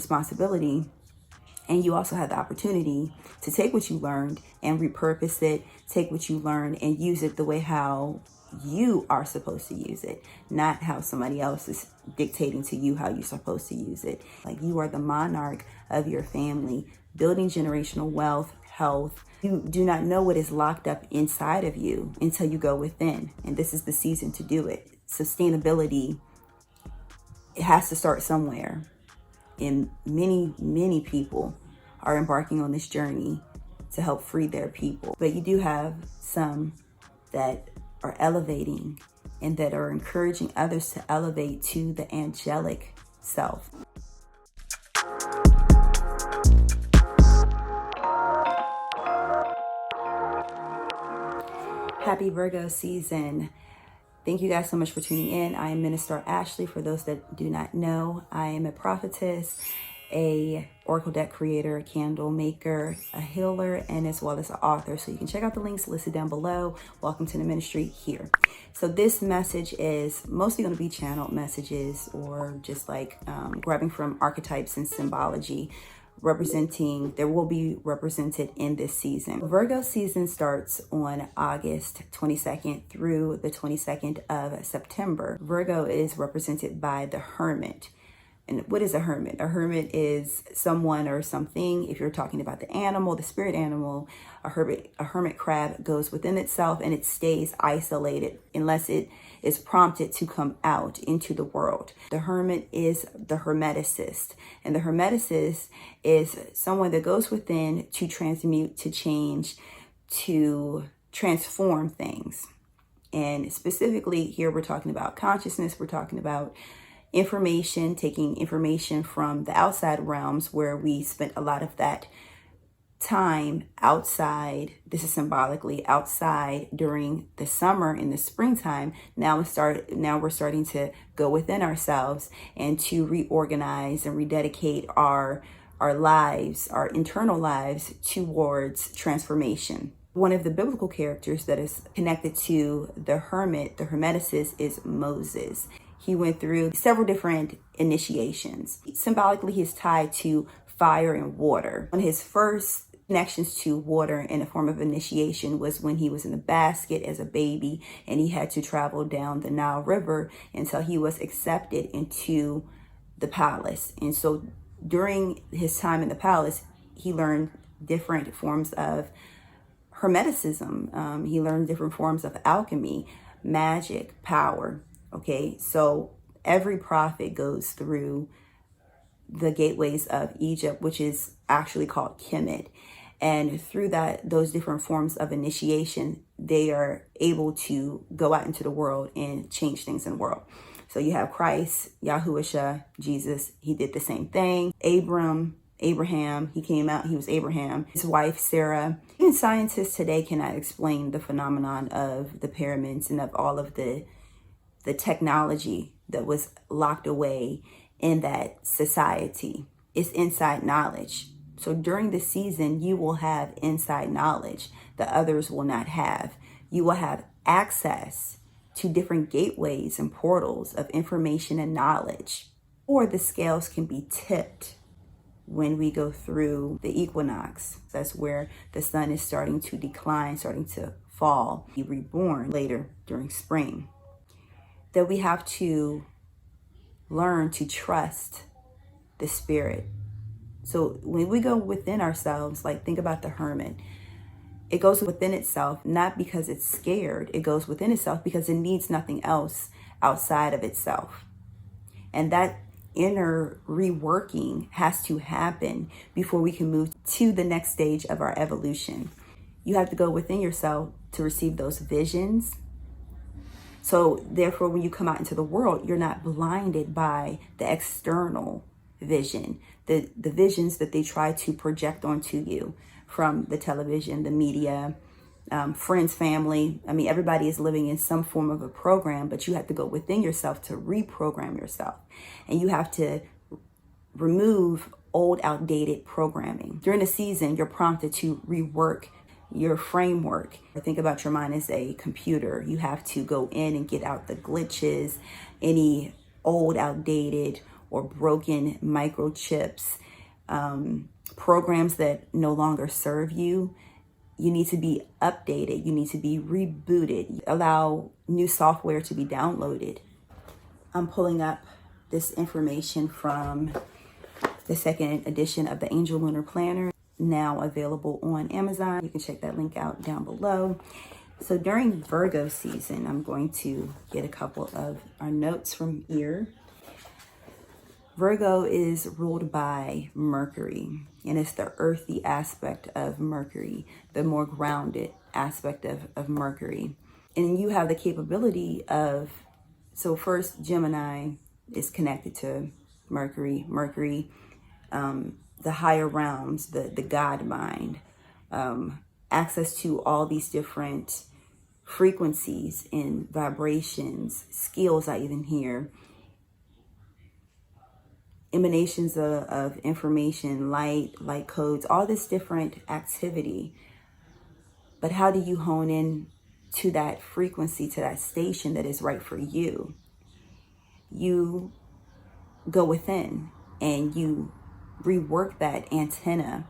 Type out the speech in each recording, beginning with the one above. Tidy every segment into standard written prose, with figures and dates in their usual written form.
responsibility, and you also have the opportunity to take what you learned and repurpose it, take what you learned and use it the way how you are supposed to use it, not how somebody else is dictating to you how you're supposed to use it. Like, you are the monarch of your family, building generational wealth, health. You do not know what is locked up inside of you until you go within, and this is the season to do it. Sustainability, it has to start somewhere, and many people are embarking on this journey to help free their people. But you do have some that are elevating and that are encouraging others to elevate to the angelic self. Happy Virgo season. Thank you guys so much for tuning in. I am Minister Ashley. For those that do not know, I am a prophetess, a oracle deck creator, a candle maker, a healer, and as well as an author. So you can check out the links listed down below. Welcome to the ministry here. So this message is mostly going to be channeled messages, or just like grabbing from archetypes and symbology, there will be represented in this season. Virgo season starts on August 22nd through the 22nd of September. Virgo is represented by the Hermit. And what is a hermit? A hermit is someone or something. If you're talking about the animal, the spirit animal, a hermit crab goes within itself and it stays isolated unless it is prompted to come out into the world. The hermit is the hermeticist, and the hermeticist is someone that goes within to transmute, to change, to transform things. And specifically here, we're talking about consciousness. We're talking about information, taking information from the outside realms where we spent a lot of that time outside. This is symbolically outside during the summer and the springtime. Now we're starting to go within ourselves and to reorganize and rededicate our lives, our internal lives, towards transformation. One of the biblical characters that is connected to the hermit, the hermeticist, is Moses. He went through several different initiations. Symbolically, he's tied to fire and water. One of his first connections to water in a form of initiation was when he was in a basket as a baby, and he had to travel down the Nile River until he was accepted into the palace. And so during his time in the palace, he learned different forms of hermeticism. He learned different forms of alchemy, magic, power. Okay, so every prophet goes through the gateways of Egypt, which is actually called Kemet. And through those different forms of initiation, they are able to go out into the world and change things in the world. So you have Christ, Yahushua, Jesus. He did the same thing. Abraham, he came out, he was Abraham. His wife, Sarah. Even scientists today cannot explain the phenomenon of the pyramids and of all of the technology that was locked away in that society. It's inside knowledge. So during the season, you will have inside knowledge that others will not have. You will have access to different gateways and portals of information and knowledge. Or the scales can be tipped when we go through the equinox. That's where the sun is starting to decline, starting to fall, be reborn later during spring. That we have to learn to trust the spirit. So when we go within ourselves, like think about the hermit, it goes within itself, not because it's scared. It goes within itself because it needs nothing else outside of itself. And that inner reworking has to happen before we can move to the next stage of our evolution. You have to go within yourself to receive those visions. So therefore, when you come out into the world, you're not blinded by the external vision, the visions that they try to project onto you from the television, the media, friends, family. I mean, everybody is living in some form of a program, but you have to go within yourself to reprogram yourself. And you have to remove old, outdated programming. During the season, you're prompted to rework your framework. Think about your mind as a computer. You have to go in and get out the glitches, any old, outdated, or broken microchips, programs that no longer serve you. You need to be updated. You need to be rebooted. Allow new software to be downloaded. I'm pulling up this information from the second edition of the Angel Lunar Planner, now available on Amazon. You can check that link out down below. So during Virgo season, I'm going to get a couple of our notes from here. Virgo is ruled by Mercury, and it's the earthy aspect of Mercury, the more grounded aspect of Mercury. And you have the capability of, so first Gemini is connected to Mercury. Mercury, the higher realms, the God mind, access to all these different frequencies and vibrations, skills I even hear, emanations of information, light codes, all this different activity. But how do you hone in to that frequency, to that station that is right for you? You go within and you rework that antenna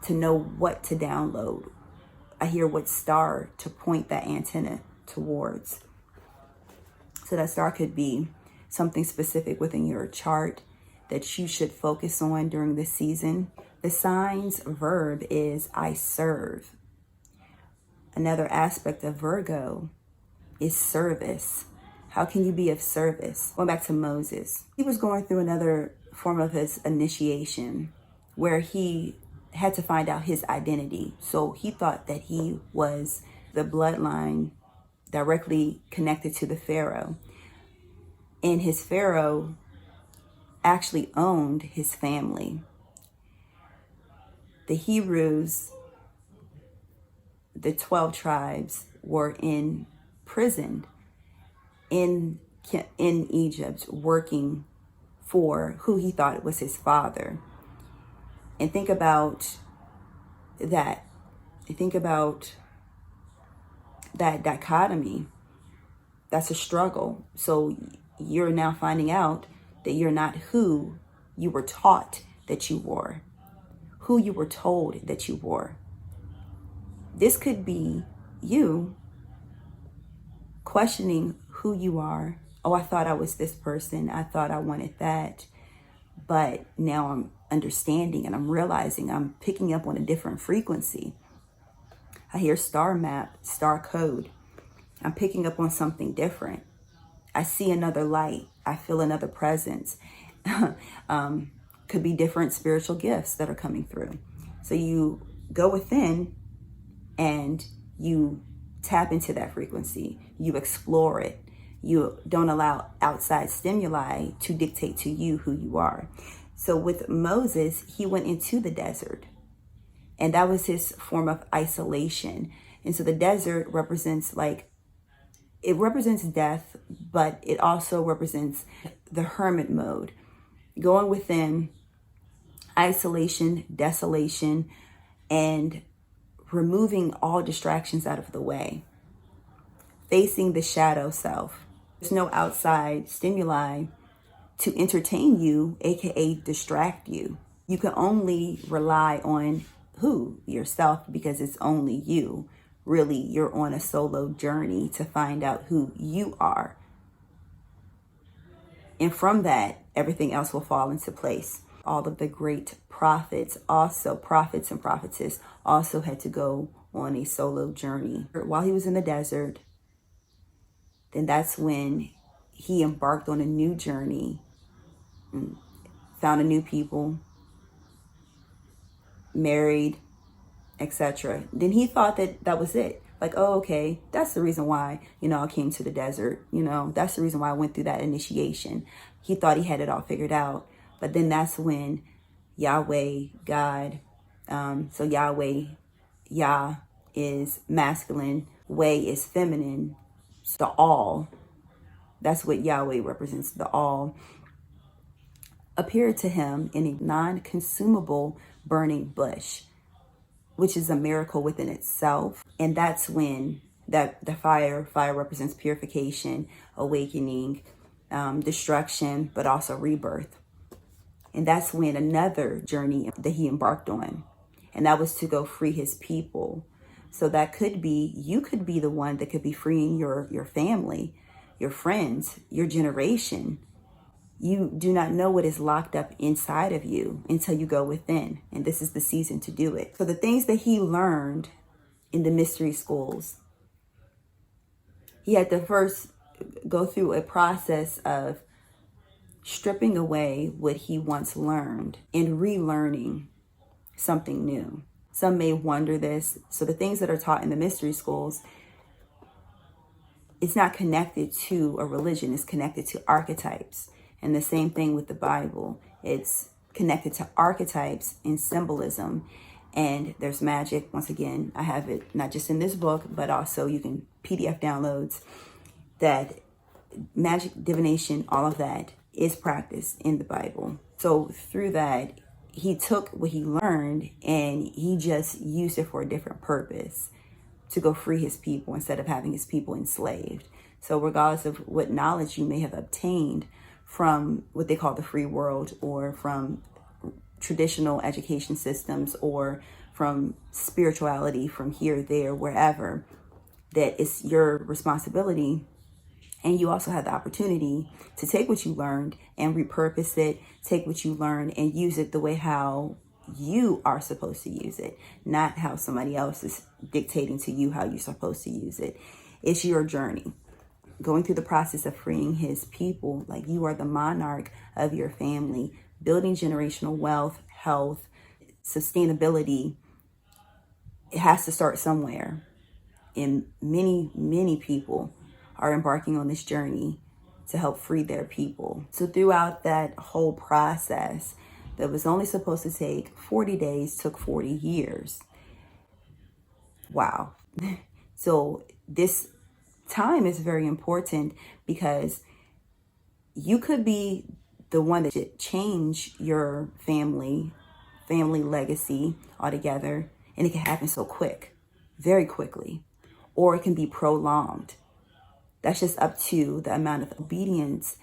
to know what to download. I hear what star to point that antenna towards. So that star could be something specific within your chart that you should focus on during this season. The sign's verb is I serve. Another aspect of Virgo is service. How can you be of service? Going back to Moses, he was going through another form of his initiation where he had to find out his identity. So he thought that he was the bloodline directly connected to the Pharaoh. And his Pharaoh actually owned his family. The Hebrews, the 12 tribes, were imprisoned in Egypt, working for who he thought was his father. And think about that. Think about that dichotomy. That's a struggle. So you're now finding out that you're not who you were taught that you were, who you were told that you were. This could be you questioning who you are. Oh, I thought I was this person. I thought I wanted that. But now I'm understanding and I'm realizing I'm picking up on a different frequency. I hear star map, star code. I'm picking up on something different. I see another light. I feel another presence. Could be different spiritual gifts that are coming through. So you go within and you tap into that frequency. You explore it. You don't allow outside stimuli to dictate to you who you are. So with Moses, he went into the desert, and that was his form of isolation. And so the desert represents it represents death, but it also represents the hermit mode, going within, isolation, desolation, and removing all distractions out of the way, facing the shadow self. There's no outside stimuli to entertain you, aka distract you. You can only rely on yourself, because it's only you. Really, you're on a solo journey to find out who you are. And from that, everything else will fall into place. All of the great prophets and prophetess also had to go on a solo journey. While he was in the desert, then that's when he embarked on a new journey, found a new people, married, etc. Then he thought that was it. Oh, okay, that's the reason why, I came to the desert. That's the reason why I went through that initiation. He thought he had it all figured out. But then that's when Yahweh, God, so Yahweh, Yah is masculine, Way is feminine, the all. That's what Yahweh represents, the all. Appeared to him in a non-consumable burning bush, which is a miracle within itself. And that's when the fire represents purification, awakening, destruction, but also rebirth. And that's when another journey that he embarked on. And that was to go free his people. So that could be, you could be the one that could be freeing your family, your friends, your generation. You do not know what is locked up inside of you until you go within. And this is the season to do it. So the things that he learned in the mystery schools, he had to first go through a process of stripping away what he once learned and relearning something new. Some may wonder this. So the things that are taught in the mystery schools, it's not connected to a religion. It's connected to archetypes. And the same thing with the Bible. It's connected to archetypes and symbolism. And there's magic. Once again, I have it not just in this book, but also you can PDF downloads that magic, divination, all of that is practiced in the Bible. So through that, he took what he learned and he just used it for a different purpose, to go free his people instead of having his people enslaved. So regardless of what knowledge you may have obtained from what they call the free world, or from traditional education systems, or from spirituality, from here, there, wherever, that it's your responsibility. And you also have the opportunity to take what you learned and repurpose it, take what you learned and use it the way how you are supposed to use it, not how somebody else is dictating to you how you're supposed to use it. It's your journey. Going through the process of freeing his people, like you are the monarch of your family, building generational wealth, health, sustainability. It has to start somewhere. And many, many people are embarking on this journey to help free their people. So throughout that whole process that was only supposed to take 40 days, took 40 years. Wow. So this time is very important, because you could be the one that should change your family legacy altogether. And it can happen so quick, very quickly, or it can be prolonged. That's just up to the amount of obedience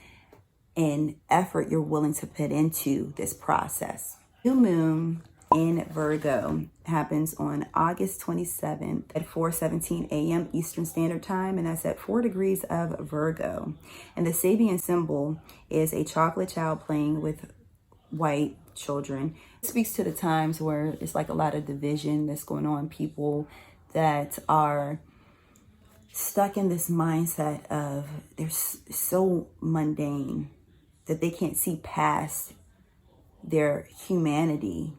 and effort you're willing to put into this process. New moon in Virgo happens on August 27th at 4:17 a.m. Eastern Standard Time, and that's at 4 degrees of Virgo. And the Sabian symbol is a chocolate child playing with white children. It speaks to the times where it's like a lot of division that's going on, people that are stuck in this mindset of they're so mundane that they can't see past their humanity.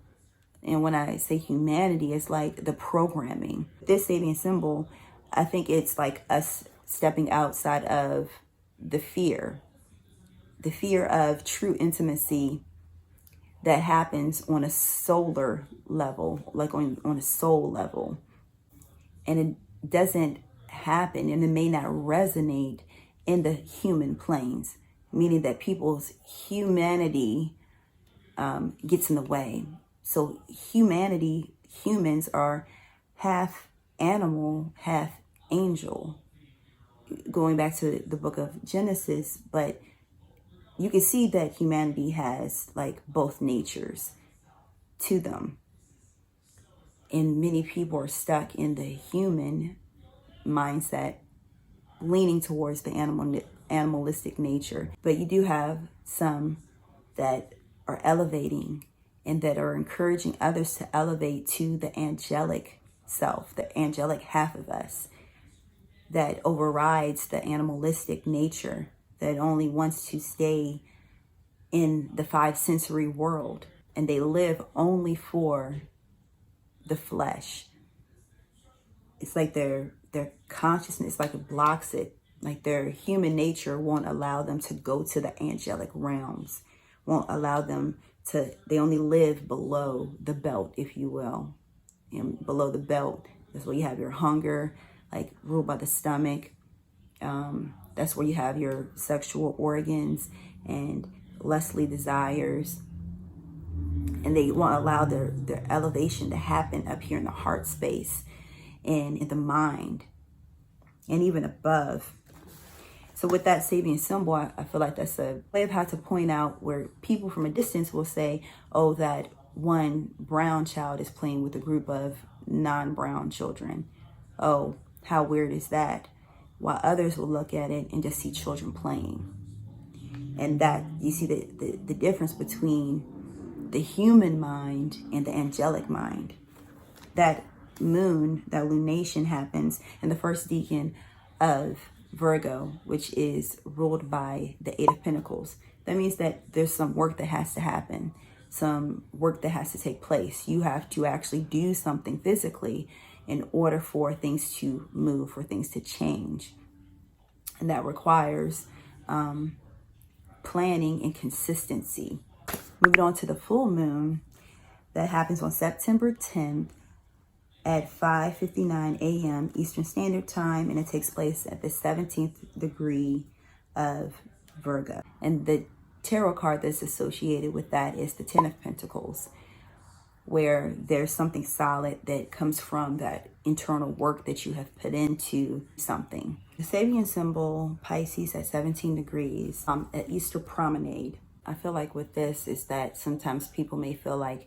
And when I say humanity, it's like the programming. This Sabian symbol, I think it's like us stepping outside of the fear of true intimacy that happens on a solar level, like on a soul level. And it doesn't happen, and it may not resonate in the human planes, meaning that people's humanity gets in the way. So humans are half animal, half angel, going back to the book of Genesis. But you can see that humanity has like both natures to them. And many people are stuck in the human mindset, leaning towards the animalistic nature. But you do have some that are elevating and that are encouraging others to elevate to the angelic self, the angelic half of us that overrides the animalistic nature, that only wants to stay in the 5 sensory world, and they live only for the flesh. It's like their consciousness, like it blocks it. Like their human nature won't allow them to go to the angelic realms, won't allow them to, they only live below the belt, if you will. And below the belt, that's where you have your hunger, like ruled by the stomach. That's where you have your sexual organs and lustly desires. And they won't allow their elevation to happen up here in the heart space and in the mind and even above. So with that Sabian symbol, I feel like that's a way of how to point out where people from a distance will say, oh, that one brown child is playing with a group of non-brown children. Oh, how weird is that? While others will look at it and just see children playing. And that, you see the difference between the human mind and the angelic mind. That moon, that lunation happens in the first decan of Virgo, which is ruled by the Eight of Pentacles. That means that there's some work that has to happen, some work that has to take place. You have to actually do something physically in order for things to move, for things to change. And that requires planning and consistency. Moving on to the full moon, that happens on September 10th at 5:59 a.m. Eastern Standard Time, and it takes place at the 17th degree of Virgo. And the tarot card that's associated with that is the Ten of Pentacles, where there's something solid that comes from that internal work that you have put into something. The Sabian symbol, Pisces at 17 degrees, at Easter Promenade. I feel like with this is that sometimes people may feel like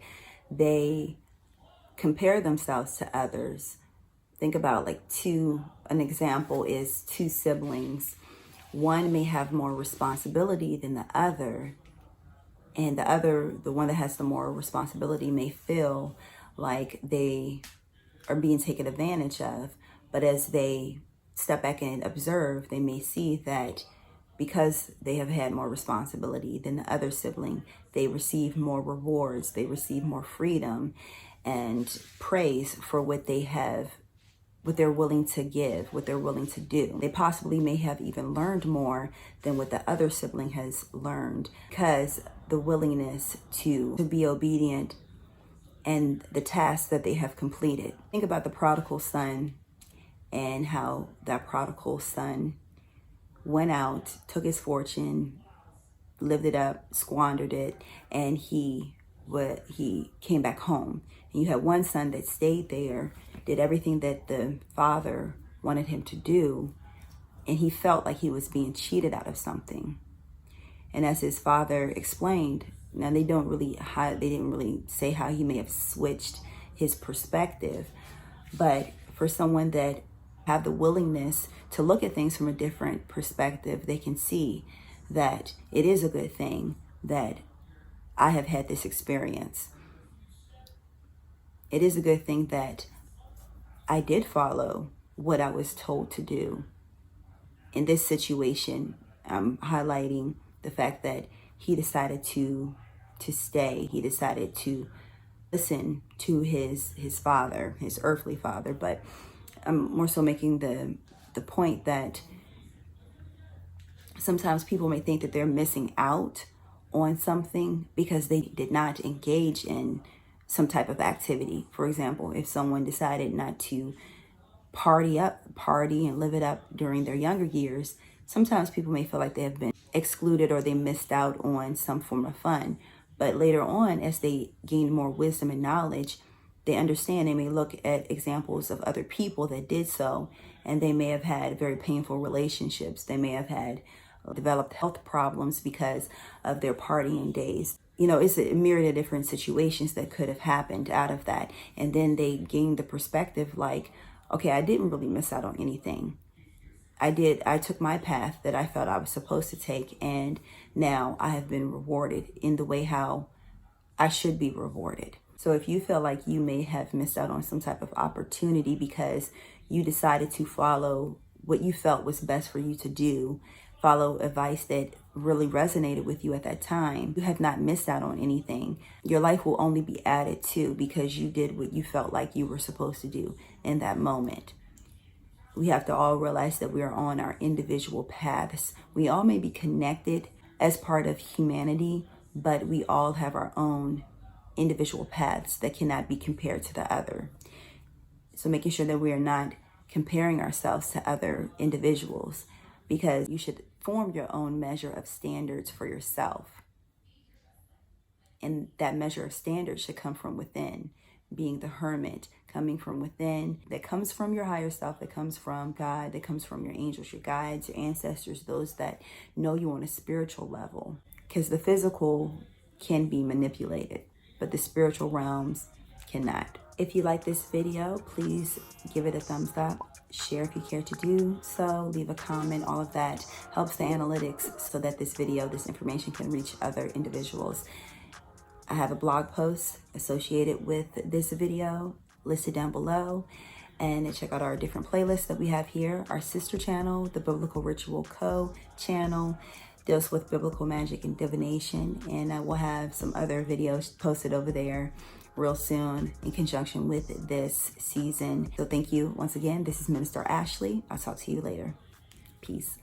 they compare themselves to others. Think about like an example is two siblings. One may have more responsibility than the other, and the one that has the more responsibility may feel like they are being taken advantage of. But as they step back and observe, they may see that because they have had more responsibility than the other sibling, they receive more rewards, they receive more freedom and praise for what they have, what they're willing to give, what they're willing to do. They possibly may have even learned more than what the other sibling has learned, because the willingness to be obedient and the tasks that they have completed. Think about the prodigal son and how that prodigal son went out, took his fortune, lived it up, squandered it, and he came back home. And you had one son that stayed there, did everything that the father wanted him to do, and he felt like he was being cheated out of something. And as his father explained, now they didn't really say how he may have switched his perspective, but for someone that have the willingness to look at things from a different perspective, they can see that it is a good thing that I have had this experience. It is a good thing that I did follow what I was told to do. In this situation, I'm highlighting the fact that he decided to stay. He decided to listen to his father, his earthly father. But I'm more so making the point that sometimes people may think that they're missing out on something because they did not engage in some type of activity. For example, if someone decided not to party and live it up during their younger years, sometimes people may feel like they have been excluded or they missed out on some form of fun. But later on, as they gain more wisdom and knowledge, they understand. They may look at examples of other people that did so, and they may have had very painful relationships. They may have had developed health problems because of their partying days. You know, it's a myriad of different situations that could have happened out of that. And then they gain the perspective like, okay, I didn't really miss out on anything. I took my path that I felt I was supposed to take, and now I have been rewarded in the way how I should be rewarded. So if you feel like you may have missed out on some type of opportunity because you decided to follow what you felt was best for you to do, follow advice that really resonated with you at that time, you have not missed out on anything. Your life will only be added to because you did what you felt like you were supposed to do in that moment. We have to all realize that we are on our individual paths. We all may be connected as part of humanity, but we all have our own individual paths that cannot be compared to the other. So making sure that we are not comparing ourselves to other individuals, because you should form your own measure of standards for yourself. And that measure of standards should come from within. being the hermit, coming from within, that comes from your higher self, that comes from God, that comes from your angels, your guides, your ancestors, those that know you on a spiritual level. Because the physical can be manipulated, but the spiritual realms cannot. If you like this video, please give it a thumbs up. Share if you care to do so. Leave a comment. All of that helps the analytics so that this video, this information can reach other individuals. I have a blog post associated with this video listed down below. And check out our different playlists that we have here. Our sister channel, the Biblical Ritual Co. channel, deals with biblical magic and divination. And we'll have some other videos posted over there real soon in conjunction with this season. So thank you once again. This is Minister Ashley. I'll talk to you later. Peace.